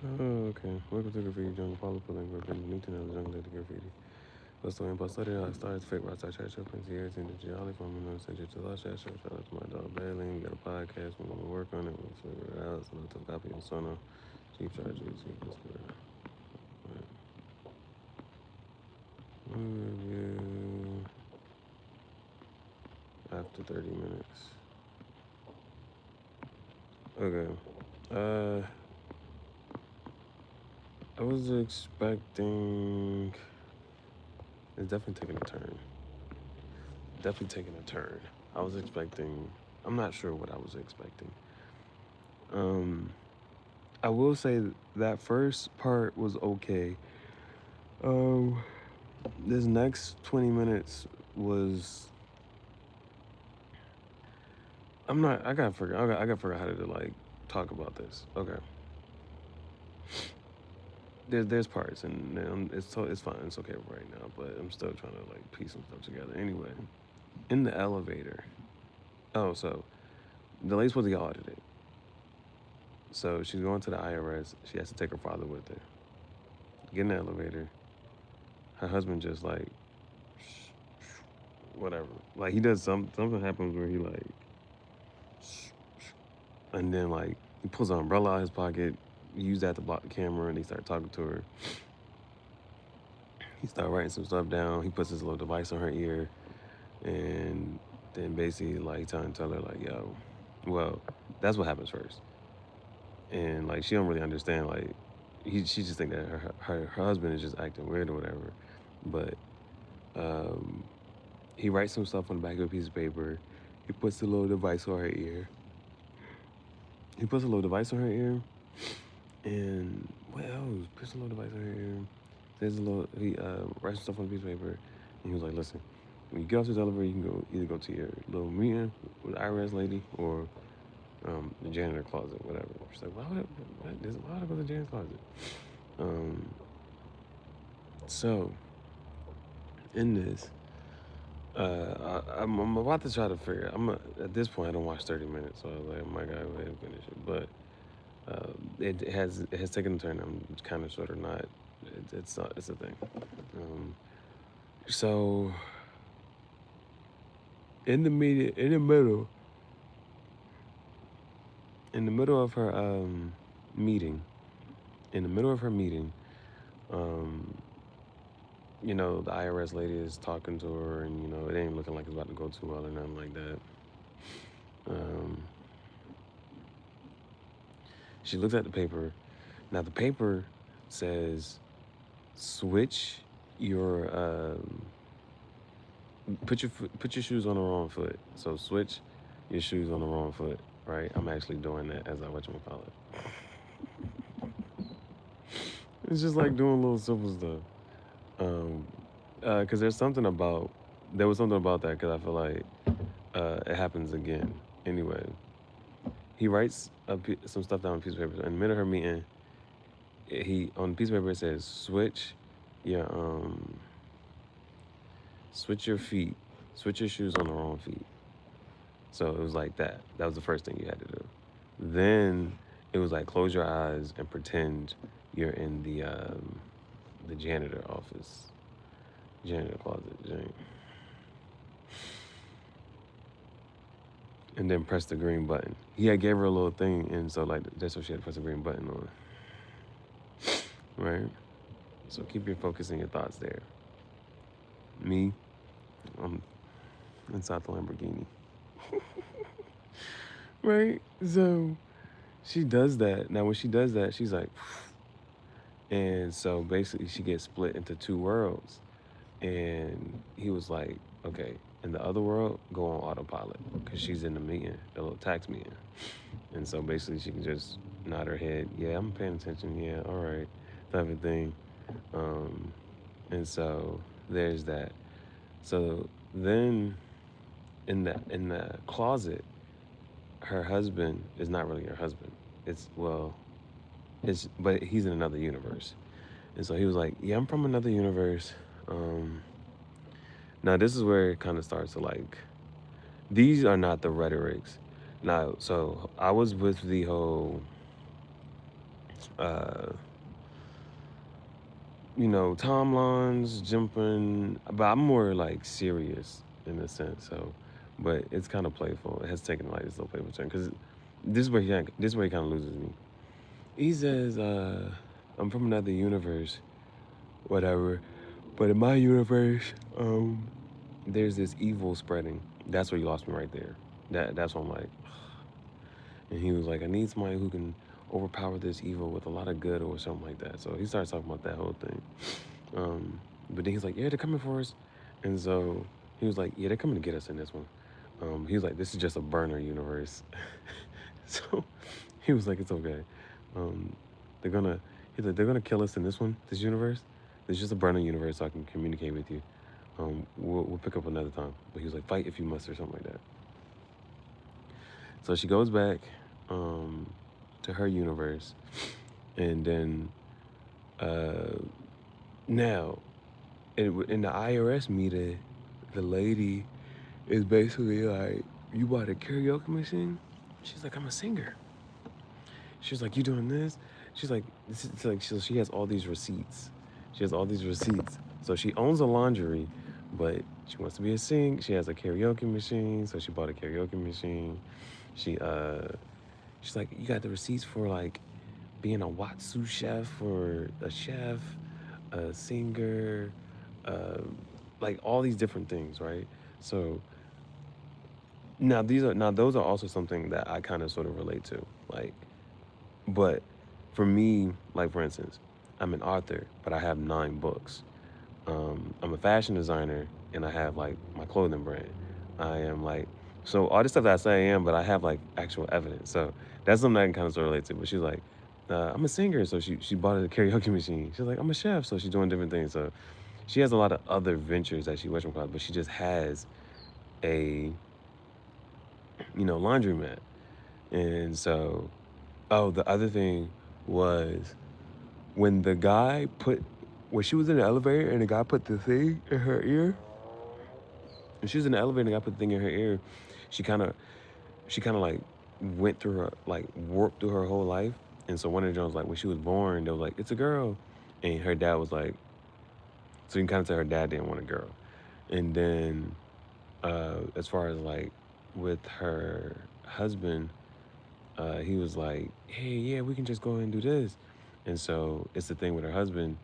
Oh, okay. Welcome to Graffiti Jungle. Paulo pulling graffiti. New to the jungle to graffiti. Pastor and Pastor, I started fake rock star chat show. Plenty years in the Gihareh from the Center to the chat show. Shout out to my dog Bailey. We got a podcast. We're going to work on it. We'll figure it out. So I'll take a copy of Sono. Chief Charge, Chief Whisperer. Review after 30 minutes. Okay. I was expecting. It's definitely taking a turn. Definitely taking a turn. I was expecting. I'm not sure what I was expecting. Um, I will say that first part was okay. Um, this next 20 minutes was. I'm not. I gotta figure. I gotta figure out how to like talk about this. Okay. There's parts and it's fine. It's okay right now. But I'm still trying to like piece some stuff together. Anyway, in the elevator. Oh, so the lady's supposed to get audited. So she's going to the IRS. She has to take her father with her. Get in the elevator. Her husband just like whatever. Like he does something happens where he like and then like he pulls an umbrella out of his pocket, use that to block the camera, and he start talking to her. He start writing some stuff down. He puts his little device on her ear, and then basically like trying to tell her like, yo, well, that's what happens first. And like she don't really understand like she just think that her husband is just acting weird or whatever. But um, he writes some stuff on the back of a piece of paper. He puts a little device on her ear. He puts a little device on her ear, and what else? Puts a little device on her ear. There's a little. He writes stuff on a piece of paper, and he was like, "Listen, when you get off this elevator, you can go either go to your little meeting with the IRS lady or the janitor closet, whatever." She's like, why would I go to the janitor closet?" Um, so in this, I'm about to try to figure. At this point, I don't watch 30 minutes, so I was like, "Oh my God, go ahead and finish it." But it has taken a turn. I'm kind of sort of not. It's a thing. Um, so in the media, in the middle of her meeting, in the middle of her meeting, um, the IRS lady is talking to her, and it ain't looking like it's about to go too well or nothing like that. Um, she looks at the paper. Now the paper says, "Switch your put your shoes on the wrong foot." So switch your shoes on the wrong foot. Right? I'm actually doing that as I whatchamacallit. It's just like doing little simple stuff. Um, Cause there was something about that because I feel like it happens again. Anyway, he writes some stuff down on a piece of paper. In the middle of her meeting, he on the piece of paper it says your um switch your feet, switch your shoes on the wrong feet. So it was like that. That was the first thing you had to do. Then it was like close your eyes and pretend you're in the janitor office, janitor closet, and then press the green button. He had gave her a little thing, and so like that's what she had to press the green button on, right? So keep your focus and your thoughts there. Me, I'm inside the Lamborghini, right? So she does that. Now when she does that, she's like, and so basically she gets split into two worlds. And he was like, okay, in the other world, go on autopilot because she's in the meeting, the little tax meeting. And so basically she can just nod her head, yeah, I'm paying attention, yeah, all right, type of thing. Um, and so there's that. So then in the closet, her husband is not really her husband. But he's in another universe. And so he was like, yeah, I'm from another universe. Um, Now this is where it kind of starts to like, these are not the rhetorics. Now, so I was with the whole, uh, timelines jumping, but I'm more like serious in a sense. So, but it's kind of playful. It has taken like this little playful turn because this is where he kind of loses me. He says, "I'm from another universe, whatever, but in my universe, there's this evil spreading." That's where you lost me right there. That's what I'm like. And he was like, "I need somebody who can overpower this evil with a lot of good or something like that." So he starts talking about that whole thing. But then he's like, "Yeah, they're coming for us," and so he was like, "Yeah, they're coming to get us in this one." He was like, "This is just a burner universe," so he was like, "It's okay. Um, they're gonna." He's like, "They're gonna kill us in this universe. It's just a burner universe, so I can communicate with you. We'll pick up another time." But he was like, "Fight if you must," or something like that. So she goes back um, to her universe, and then uh, now in the IRS meeting, the lady is basically like, "You bought a karaoke machine?" She's like, "I'm a singer." She's like, "You doing this?" She's like, "This is like," so she has all these receipts. She has all these receipts. So she owns a laundry, but she wants to be a sing. She has a karaoke machine, so she bought a karaoke machine. She she's like, "You got the receipts for like being a Watsu chef or a chef, a singer, uh, like all these different things, right?" So now those are also something that I kind of sort of relate to, like, but for me, like for instance, I'm an author, but I have 9 books. I'm a fashion designer, and I have like my clothing brand. I am like, so all this stuff that I say I am, but I have like actual evidence. So that's something I can kind of sort of relate to. But she's like, I'm a singer, so she bought a karaoke machine. She's like, I'm a chef, so she's doing different things. So she has a lot of other ventures that she works with, but she just has a laundromat. And so, oh, the other thing was when the guy put when she was in the elevator and the guy put the thing in her ear. When she was in the elevator and the guy put the thing in her ear, she kind of like went through her like warped through her whole life. And so one of the Jones like when she was born, they was like, "It's a girl," and her dad was like, so you can kind of tell her dad didn't want a girl. And then as far as like with her husband, he was like, "Hey, yeah, we can just go ahead and do this." And so it's the thing with her husband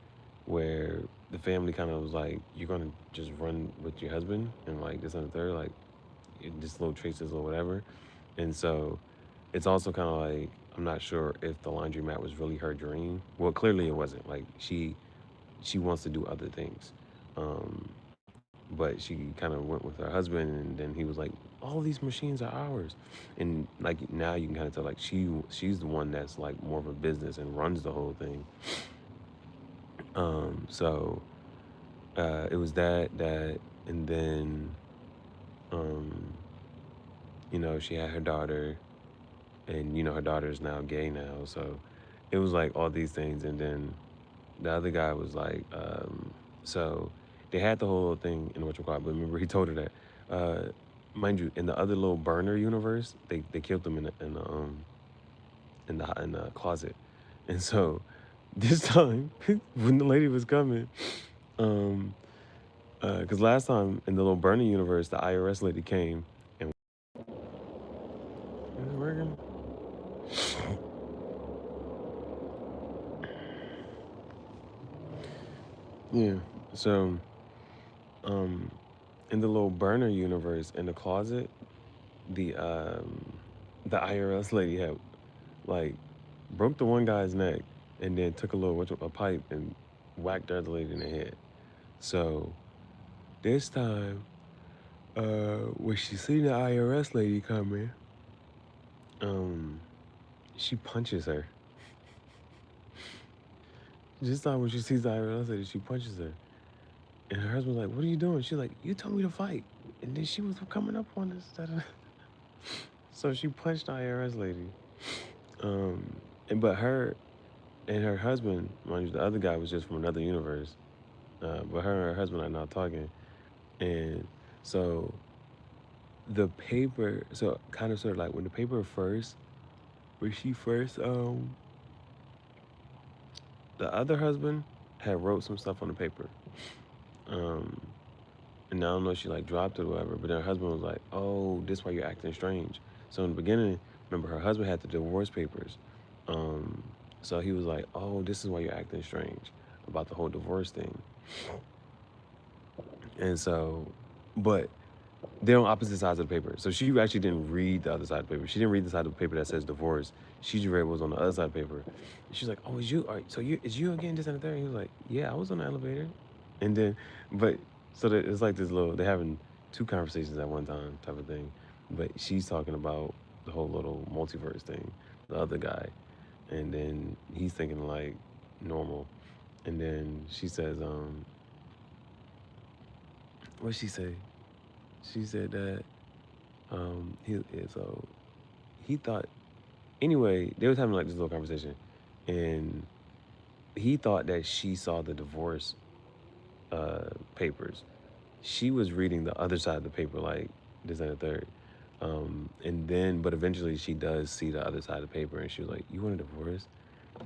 where the family kind of was like, "You're gonna just run with your husband and like this and the third, like just little traces or whatever." And so it's also kind of like I'm not sure if the laundromat was really her dream. Well, clearly it wasn't. Like she wants to do other things. Um, but she kind of went with her husband, and then he was like, "All these machines are ours," and like now you can kind of tell like she's the one that's like more of a business and runs the whole thing. So it was that, and then um, she had her daughter, and her daughter's now gay now, so it was like all these things, and then the other guy was like, so they had the whole thing in what you call it, but remember he told her that, uh, mind you, in the other little burner universe, they killed him in the closet, and so this time when the lady was coming, um, because last time in the little burner universe, the IRS lady came and is it working? Yeah. So um, in the little burner universe in the closet, the um the IRS lady had like broke the one guy's neck and then took a pipe and whacked the other lady in the head. So this time, when she seen the IRS lady coming, um, she punches her. This time when she sees the IRS lady, she punches her. And her husband's like, "What are you doing?" She's like, "You told me to fight." And then she was coming up on us. So she punched the IRS lady. Um, but her and her husband, mind you, the other guy was just from another universe. But her and her husband are not talking. And so the paper, so kind of sort of like when the paper first, when she first The other husband had wrote some stuff on the paper. Um, and I don't know if she like dropped it or whatever, but her husband was like, "Oh, this why you're acting strange." So in the beginning, remember her husband had the divorce papers. Um, so he was like, "Oh, this is why you're acting strange about the whole divorce thing." And so, but they're on opposite sides of the paper. So she actually didn't read the other side of the paper. She didn't read the side of the paper that says divorce. She just read what was on the other side of the paper. She's like, "Oh, is you? So you is you again? This and the third?" And he was like, "Yeah, I was on the elevator." And then, but so that it's like this little. They're having two conversations at one time, type of thing. But she's talking about the whole little multiverse thing. The other guy, and then he's thinking like normal. And then she says, what she say? She said that so he thought anyway, they was having like this little conversation, and he thought that she saw the divorce papers. She was reading the other side of the paper, like this and the third. And then, but eventually she does see the other side of the paper, and she was like, "You want a divorce?"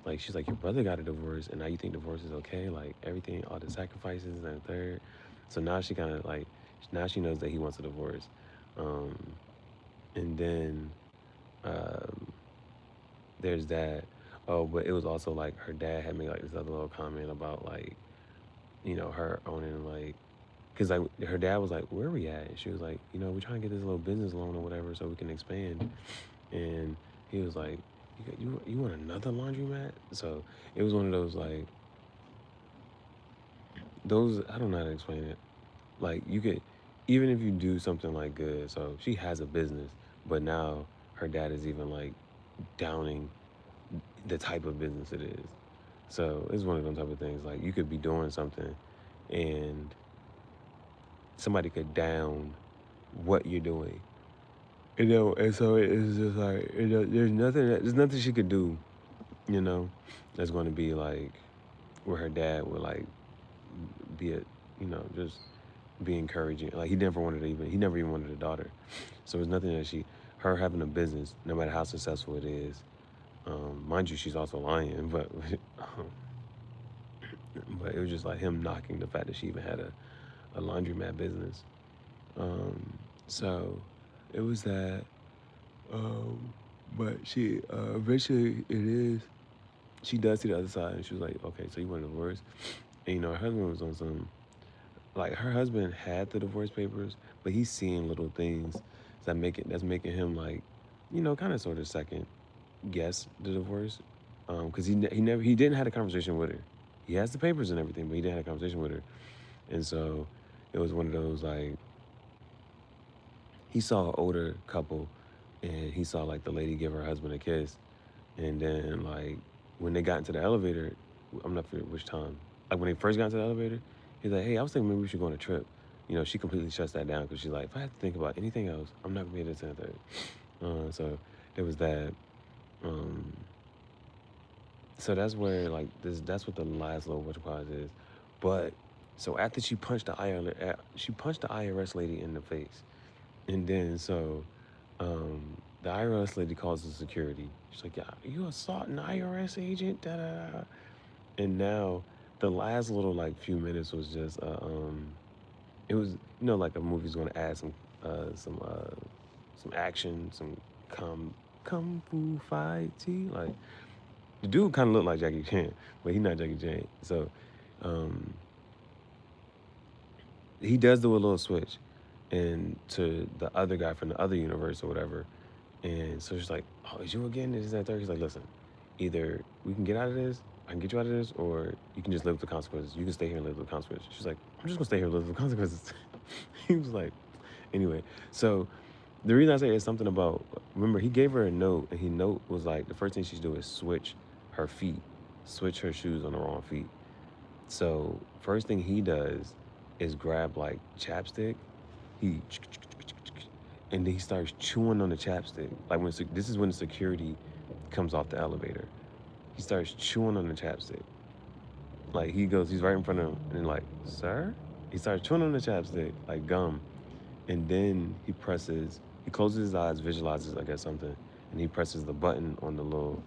Like, she's like, "Your brother got a divorce, and now you think divorce is okay? Like, everything, all the sacrifices and the third." So now she kind of like, now she knows that he wants a divorce. Um, and then um, there's that. Oh, but it was also like her dad had made like this other little comment about like, her owning like, cause like her dad was like, "Where are we at?" And she was like, "We're trying to get this little business loan or whatever so we can expand." And he was like, "You want another laundromat?" So it was one of those like those, I don't know how to explain it. Like, you could, even if you do something like good, so she has a business, but now her dad is even like downing the type of business it is. So it's one of those type of things. Like, you could be doing something and somebody could down what you're doing. And so it's just like, there's nothing she could do, you know, that's going to be like where her dad would like be a, just be encouraging. Like, he never even wanted a daughter. So it's nothing that her having a business, no matter how successful it is. Mind you, she's also lying, but but it was just like him knocking the fact that she even had a laundromat business. Um, so it was that. Um, but she eventually it is. She does see the other side, and she was like, "Okay, so you want a divorce?" And her husband was on some, like, her husband had the divorce papers, but he's seeing little things that's making him like, kind of sort of second guess the divorce, because he didn't have a conversation with her. He has the papers and everything, but he didn't have a conversation with her, and so it was one of those like he saw an older couple, and he saw like the lady give her husband a kiss, and then like when they got into the elevator, I'm not sure which time. Like when they first got into the elevator, he's like, "Hey, I was thinking maybe we should go on a trip." She completely shuts that down because she's like, "If I have to think about anything else, I'm not gonna be able to do that." So there was that. Um, so that's where like this. That's what the last little what you call it is. But so after she punched the IRS lady in the face. And then so the IRS lady calls the security. She's like, "Yeah, you assaulting an IRS agent?" Da, da, da. And now the last little like few minutes was just it was like a movie's gonna add some action, some kung fu fight. Like the dude kind of looked like Jackie Chan, but he's not Jackie Chan. So um, he does do a little switch and to the other guy from the other universe or whatever. And so she's like, "Oh, is you again?" This, that, third. He's like, "Listen, either we can get out of this, I can get you out of this, or you can just live with the consequences. You can stay here and live with the consequences." She's like, "I'm just gonna stay here and live with the consequences." He was like, anyway. So the reason I say it's something about, remember, he gave her a note, and he note was like, the first thing she's do is switch her feet, switch her shoes on the wrong feet. So first thing he does is grab like chapstick. He and then he starts chewing on the chapstick. Like this is when the security comes off the elevator. He starts chewing on the chapstick. Like he's right in front of him, and then like, "Sir?" He starts chewing on the chapstick like gum, and then he closes his eyes, visualizes, I guess, something, and he presses the button on the little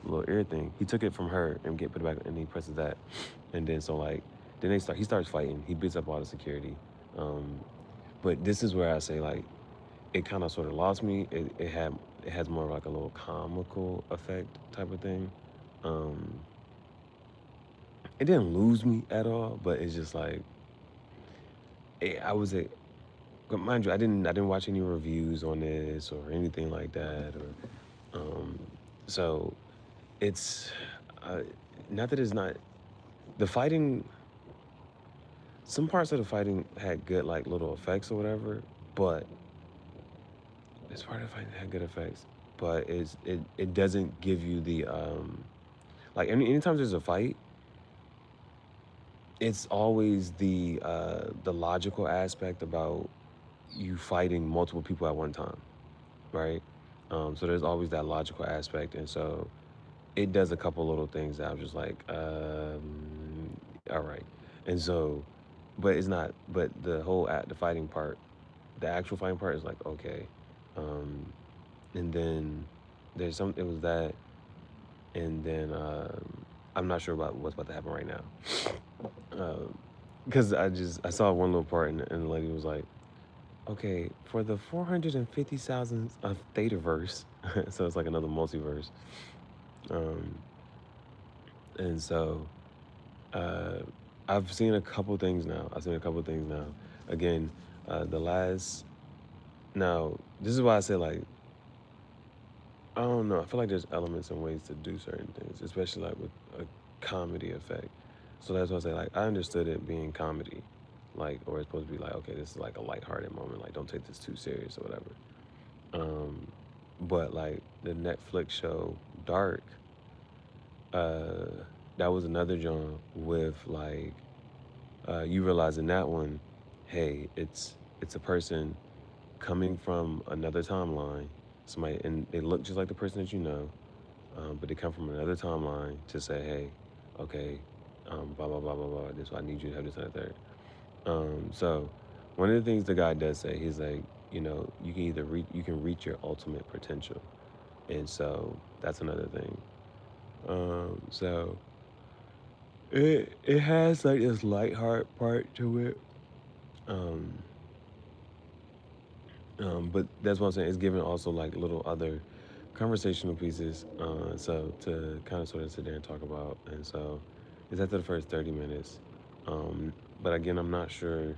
little ear thing. He took it from her and put it back, and he presses that, and then so like then he starts fighting. He beats up all the security. Um, but this is where I say like it kind of sort of lost me. It has more of like a little comical effect type of thing. Um, it didn't lose me at all, but it's just like I was a but mind you, I didn't watch any reviews on this or anything like that, or so it's uh, not that it's not the fighting. Some parts of the fighting had good like little effects or whatever, but this part of the fighting had good effects, but it doesn't give you the like anytime there's a fight, it's always the logical aspect about you fighting multiple people at one time, right? So there's always that logical aspect, and so it does a couple little things that I'm just like, all right, and so, but it's not. But the whole the fighting part, the actual fighting part is like okay, um, and then there's some. It was that, and then I'm not sure about what's about to happen right now, because I saw one little part, and the lady was like, okay, for the 450,000 of Thetaverse, so it's like another multiverse. Um, and so uh, I've seen a couple things now. Again, the last, now, this is why I say, like, I don't know. I feel like there's elements and ways to do certain things, especially like with a comedy effect. So that's why I say, like, I understood it being comedy, like, or it's supposed to be like, okay, this is like a lighthearted moment, like, don't take this too serious or whatever. Um, but like the Netflix show Dark, uh, that was another genre with like you realize in that one, hey, it's a person coming from another timeline, somebody, and they look just like the person that you know, but they come from another timeline to say, hey, okay, blah blah blah blah blah. This I need you to have this and that third. So one of the things the guy does say, he's like, you know, you can either you can reach your ultimate potential, and so that's another thing. So it has like this light heart part to it. Um, but that's what I'm saying. It's given also like little other conversational pieces. So to kind of sort of sit there and talk about. And so it's after the first 30 minutes. But again, I'm not sure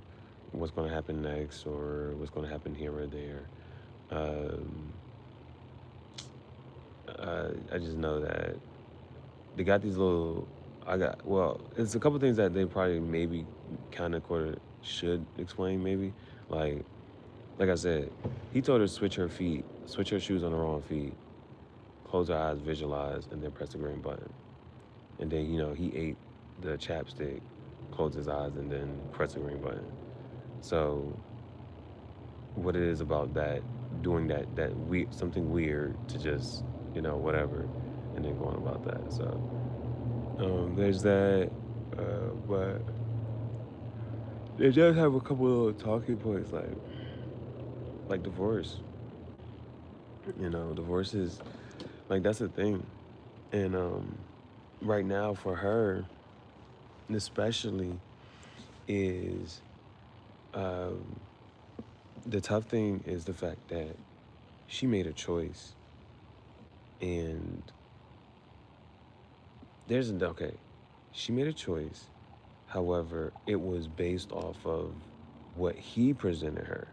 what's going to happen next or what's going to happen here or there. Um, I just know that they got these little. Well, it's a couple things that they probably maybe kind of quarter should explain maybe. Like like I said, he told her to switch her shoes on the wrong feet, close her eyes, visualize, and then press the green button. And then, you know, he ate the chapstick, closed his eyes, and then pressed the green button. So, what it is about that, doing that something weird to just, you know, whatever, and then going about that. So, there's that. But it does have a couple of little talking points, like divorce. You know, divorce is like that's the thing. And right now for her, especially, is um, the tough thing is the fact that she made a choice, and okay, she made a choice. However, it was based off of what he presented her.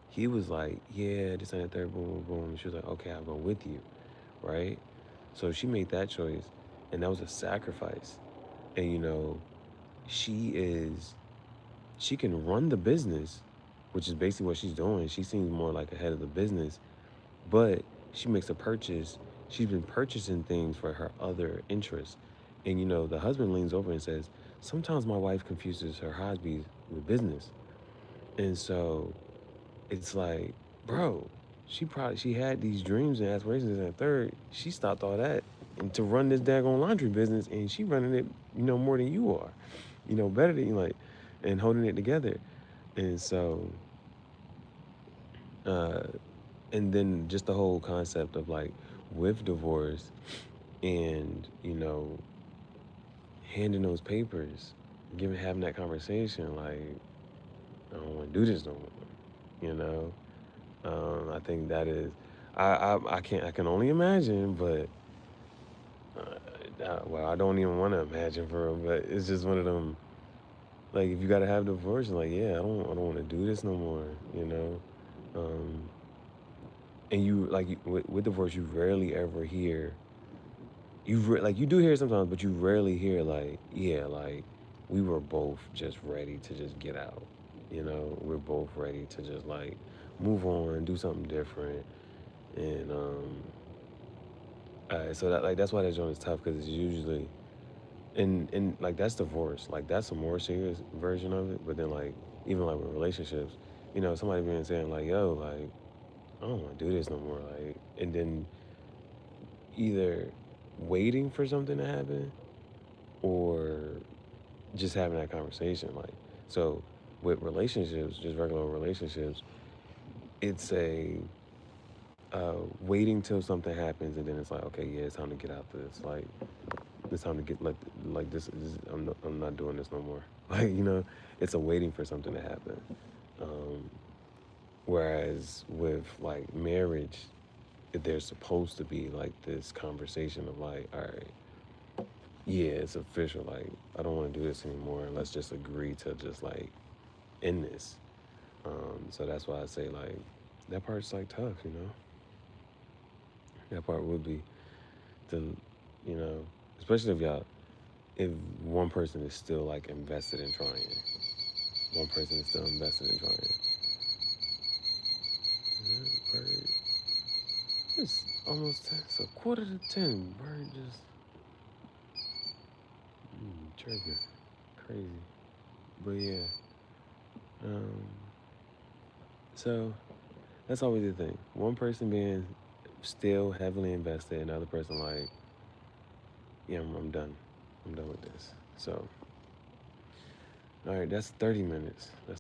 He was like, "Yeah, this and that, third, boom, boom, boom." She was like, "Okay, I'll go with you," right? So she made that choice, and that was a sacrifice. And you know, she is she can run the business, which is basically what she's doing. She seems more like a head of the business, but she makes a purchase. She's been purchasing things for her other interests. And you know, the husband leans over and says, sometimes my wife confuses her hobbies with business. And so it's like, bro, she had these dreams and aspirations, and third, she stopped all that and to run this daggone laundry business, and she running it, you know, more than you are, you know, better than you, like, and holding it together. And so uh and then just the whole concept of like with divorce, and handing those papers, having that conversation, like, I don't want to do this no more. You know, I think that is, I can only imagine, but well, I don't even want to imagine for real. But it's just one of them. Like, if you gotta have divorce, like, yeah, I don't want to do this no more. Um, and with divorce, you rarely ever hear. Like, you do hear it sometimes, but you rarely hear like, yeah, like, we were both just ready to just get out. We're both ready to just like move on, do something different, and so that's why that joint is tough, because it's usually, and like, that's divorce. Like, that's a more serious version of it. But then, like, even like with relationships, somebody being saying like, yo, like, I don't want to do this no more, like, and then either waiting for something to happen or just having that conversation. Like, so with relationships, just regular relationships, it's a waiting till something happens, and then it's like, okay, yeah, it's time to get out this. Like, it's time to get, like this I'm not doing this no more. Like, it's a waiting for something to happen. Um, Whereas with like marriage, there's supposed to be like this conversation of like, all right, yeah, it's official. Like, I don't want to do this anymore. Let's just agree to just like end this. So that's why I say, like, that part's like tough. That part would be the, you know, especially if one person is still like invested in trying. One person is still invested in trying. Bird, it's almost 10. It's a quarter to 10. Bird just chirping, crazy. But yeah, um, so that's always the thing. One person being still heavily invested, and another person like, yeah, I'm done. I'm done with this. So, all right, that's 30 minutes. That's